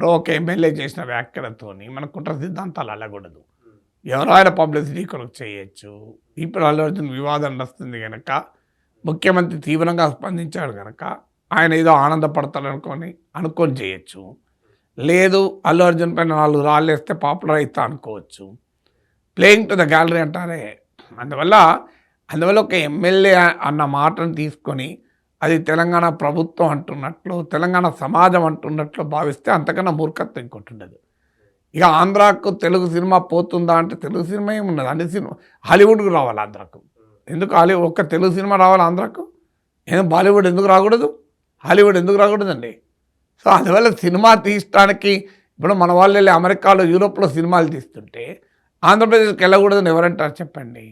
ఎవరో ఒక ఎమ్మెల్యే చేసిన వ్యాఖ్యలతోని మన కుట్ర సిద్ధాంతాలు అలగూడదు. ఎవరో ఆయన పబ్లిసిటీ కొరకు చేయొచ్చు. ఇప్పుడు అల్లు అర్జున్ వివాదం వస్తుంది కనుక ముఖ్యమంత్రి తీవ్రంగా స్పందించాడు కనుక ఆయన ఏదో అనుకొని చేయొచ్చు. లేదు అల్లు అర్జున్ పైన 4 రాళ్ళు వేస్తే పాపులర్ అవుతా అనుకోవచ్చు. ప్లేయింగ్ టు ద గ్యాలరీ అంటారే. అందువల్ల ఒక ఎమ్మెల్యే అన్న మాటను తీసుకొని అది తెలంగాణ ప్రభుత్వం అంటున్నట్లు, తెలంగాణ సమాజం అంటున్నట్లు భావిస్తే అంతకన్నా మూర్ఖత్వం ఇంకోటి ఉండదు. ఇక ఆంధ్రాకు తెలుగు సినిమా పోతుందా అంటే తెలుగు సినిమా ఏమున్నది, అన్ని సినిమా హాలీవుడ్కు రావాలి ఆంధ్రాకు. ఎందుకు ఒక్క తెలుగు సినిమా రావాలి ఆంధ్రాకు? ఏం బాలీవుడ్ ఎందుకు రాకూడదు, హాలీవుడ్ ఎందుకు రాకూడదండి? సో అందువల్ల సినిమా తీయడానికి ఇప్పుడు మన వాళ్ళు వెళ్ళి అమెరికాలో, యూరోప్లో సినిమాలు తీస్తుంటే ఆంధ్రప్రదేశ్కి వెళ్ళకూడదని ఎవరంటారు చెప్పండి?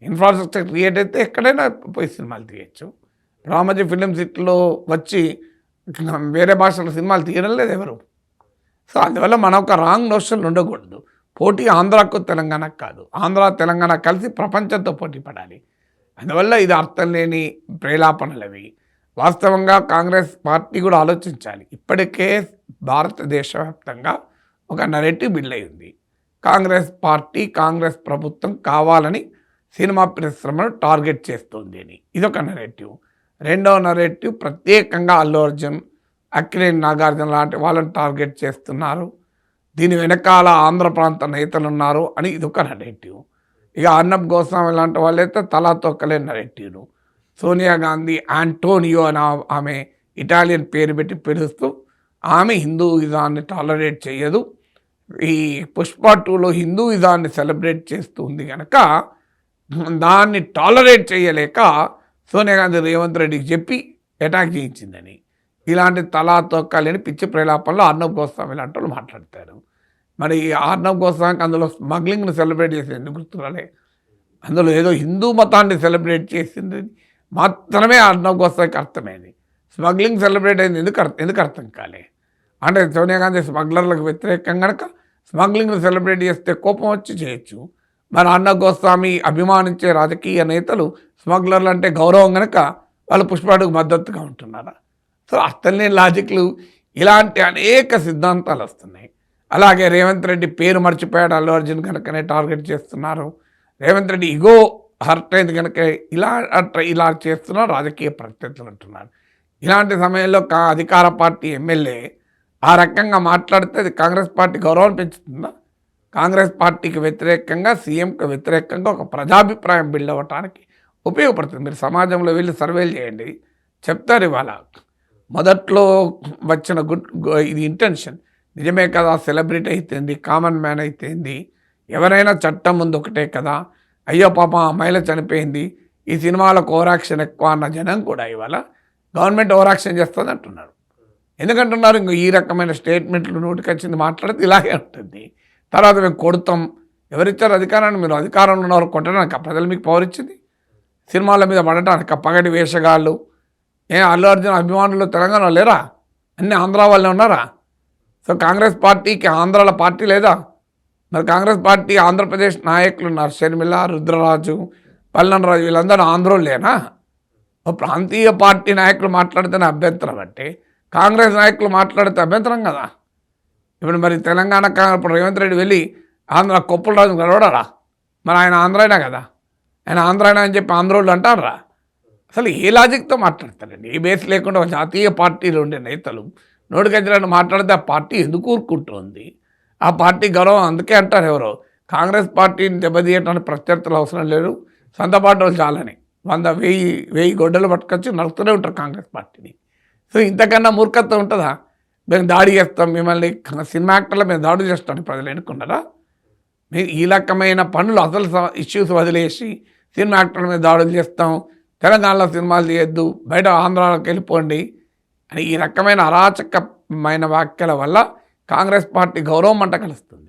ఇన్ఫ్రాస్ట్రక్చర్ క్రియేట్ అయితే ఎక్కడైనా పోయి సినిమాలు తీయచ్చు. రామోజీ ఫిలిం సిటీలో వచ్చి వేరే భాషలో సినిమాలు తీయడం లేదు ఎవరు. సో అందువల్ల మనం ఒక రాంగ్ నోషన్ ఉండకూడదు. పోటీ ఆంధ్రాకు తెలంగాణకు కాదు, ఆంధ్ర తెలంగాణ కలిసి ప్రపంచంతో పోటీ పడాలి. అందువల్ల ఇది అర్థం లేని ప్రేలాపనలవి. వాస్తవంగా కాంగ్రెస్ పార్టీ కూడా ఆలోచించాలి. ఇప్పటికే భారతదేశ వ్యాప్తంగా ఒక నరేటివ్ బిల్డ్ అయింది. కాంగ్రెస్ పార్టీ, కాంగ్రెస్ ప్రభుత్వం కావాలని సినిమా పరిశ్రమను టార్గెట్ చేస్తుంది అని ఇదొక నరేటివ్. రెండవ నరేటివ్ ప్రత్యేకంగా అల్లు అర్జున్, అక్కినేని నాగార్జున లాంటి వాళ్ళని టార్గెట్ చేస్తున్నారు, దీని వెనకాల ఆంధ్ర ప్రాంత నేతలు ఉన్నారు అని ఇదొక నరేటివ్. ఇక అర్నబ్ గోస్వామి లాంటి వాళ్ళైతే తలా తొక్కలే నరేటివ్ను. సోనియా గాంధీ ఆంటోనియో అని ఆమె ఇటాలియన్ పేరు పెట్టి పిలుస్తూ ఆమె హిందూయిజాన్ని టాలరేట్ చేయదు, ఈ పుష్ప 2లో హిందూయిజాన్ని సెలబ్రేట్ చేస్తుంది కనుక దాన్ని టాలరేట్ చేయలేక సోనియా గాంధీ రేవంత్ రెడ్డికి చెప్పి అటాక్ చేయించిందని ఇలాంటి తలా తొక్కలేని పిచ్చి ప్రలాపంలో అర్నబ్ గోస్వామి లాంటి వాళ్ళు మాట్లాడతారు. మరి అర్నబ్ గోస్వామికి అందులో స్మగ్లింగ్ని సెలబ్రేట్ చేసి ఎందుకు గుర్తురాలే? అందులో ఏదో హిందూ మతాన్ని సెలబ్రేట్ చేసింది మాత్రమే అర్నబ్ గోస్వామికి అర్థమైంది. స్మగ్లింగ్ సెలబ్రేట్ అయింది ఎందుకు అర్థం కాలే? అంటే సోనియా గాంధీ స్మగ్లర్లకు వ్యతిరేకంగా కనుక స్మగ్లింగ్ని సెలబ్రేట్ చేస్తే కోపం వచ్చి చేయొచ్చు. మరి అర్నబ్ గోస్వామి అభిమానించే రాజకీయ నేతలు స్మగ్లర్లు అంటే గౌరవం కనుక వాళ్ళు పుష్పకు మద్దతుగా ఉంటున్నారా? సో అర్థం లేని లాజిక్లు, ఇలాంటి అనేక సిద్ధాంతాలు వస్తున్నాయి. అలాగే రేవంత్ రెడ్డి పేరు మర్చిపోయాడు అల్లు అర్జున్ కనుకనే టార్గెట్ చేస్తున్నారు. రేవంత్ రెడ్డి ఇగో హర్ట్ అయింది కనుక ఇలా చేస్తున్నారు రాజకీయ ప్రత్యర్థులు అంటున్నారు. ఇలాంటి సమయంలో అధికార పార్టీ ఎమ్మెల్యే ఆ రకంగా మాట్లాడితే అది కాంగ్రెస్ పార్టీ గౌరవం పెంచుతుందా? కాంగ్రెస్ పార్టీకి వ్యతిరేకంగా, సీఎంకి వ్యతిరేకంగా ఒక ప్రజాభిప్రాయం బిల్డ్ అవ్వటానికి ఉపయోగపడుతుంది. మీరు సమాజంలో వెళ్ళి సర్వేలు చేయండి, చెప్తారు. ఇవాళ మొదట్లో వచ్చిన ఇది ఇంటెన్షన్ నిజమే కదా, సెలబ్రిటీ అయితేంది, కామన్ మ్యాన్ అయితేంది, ఎవరైనా చట్టం ముందు ఒకటే కదా, అయ్యో పాప అమ్మాయిల చనిపోయింది, ఈ సినిమాలకు ఓవరాక్షన్ ఎక్కువ అన్న జనం కూడా ఇవాళ గవర్నమెంట్ ఓవరాక్షన్ చేస్తుంది అంటున్నారు. ఎందుకంటున్నారు? ఇంకో ఈ రకమైన స్టేట్మెంట్లు నోటికి వచ్చింది మాట్లాడితే ఇలాగే ఉంటుంది. తర్వాత మేము కొడతాం. ఎవరిచ్చారు అధికారాన్ని? మీరు అధికారంలో ఉన్నవారు కొట్టడానికి ప్రజలు మీకు పవర్ ఇచ్చింది. సినిమాల మీద పడటానికి పగటి వేషగాళ్ళు, అల్లు అర్జున్ అభిమానులు తెలంగాణలో లేరా? అన్ని ఆంధ్ర వాళ్ళే ఉన్నారా? సో కాంగ్రెస్ పార్టీకి ఆంధ్రాల పార్టీ లేదా? మరి కాంగ్రెస్ పార్టీ ఆంధ్రప్రదేశ్ నాయకులు ఉన్నారు, షర్మిల, రుద్రరాజు, పల్లనరాజు, వీళ్ళందరూ ఆంధ్రోళ్ళేనా? ప్రాంతీయ పార్టీ నాయకులు మాట్లాడితేనే అభ్యంతరం అంటే కాంగ్రెస్ నాయకులు మాట్లాడితే అభ్యంతరం కదా. ఇప్పుడు మరి తెలంగాణ ఇప్పుడు రేవంత్ రెడ్డి వెళ్ళి ఆంధ్ర కొప్పుల రాజు గడవడారా? మరి ఆయన ఆంధ్రైనా కదా, ఆయన ఆంధ్రైనా అని చెప్పి ఆంధ్రోళ్ళు అంటారా? అసలు ఏ లాజిక్తో మాట్లాడతారండి? ఏ బేస్ లేకుండా జాతీయ పార్టీలు ఉండే నేతలు నోటికొచ్చినట్టు మాట్లాడితే ఆ పార్టీ ఎందుకు ఊరుకుంటుంది? ఆ పార్టీ గౌరవం అందుకే అంటారు ఎవరో, కాంగ్రెస్ పార్టీని దెబ్బతీయటానికి ప్రత్యర్థులు అవసరం లేదు, సొంత పార్టీ వాళ్ళు చాలని 100,000 గొడ్డలు పట్టుకొచ్చి నడుస్తూనే ఉంటారు కాంగ్రెస్ పార్టీని. సో ఇంతకన్నా మూర్ఖత్వం ఉంటుందా? మేము దాడి చేస్తాం, మిమ్మల్ని సినిమా యాక్టర్ల మేము దాడి చేస్తామని ప్రజలు ఎన్నుకున్నారా? మీరు ఈ రకమైన పనులు, అసలు ఇష్యూస్ వదిలేసి సినిమా యాక్టర్ల మీద దాడులు చేస్తాం, తెలంగాణలో సినిమాలు చేయొద్దు, బయట ఆంధ్రాలోకి వెళ్ళిపోండి అని ఈ రకమైన అరాచకమైన వ్యాఖ్యల వల్ల కాంగ్రెస్ పార్టీ గౌరవం మంట కలుస్తుంది.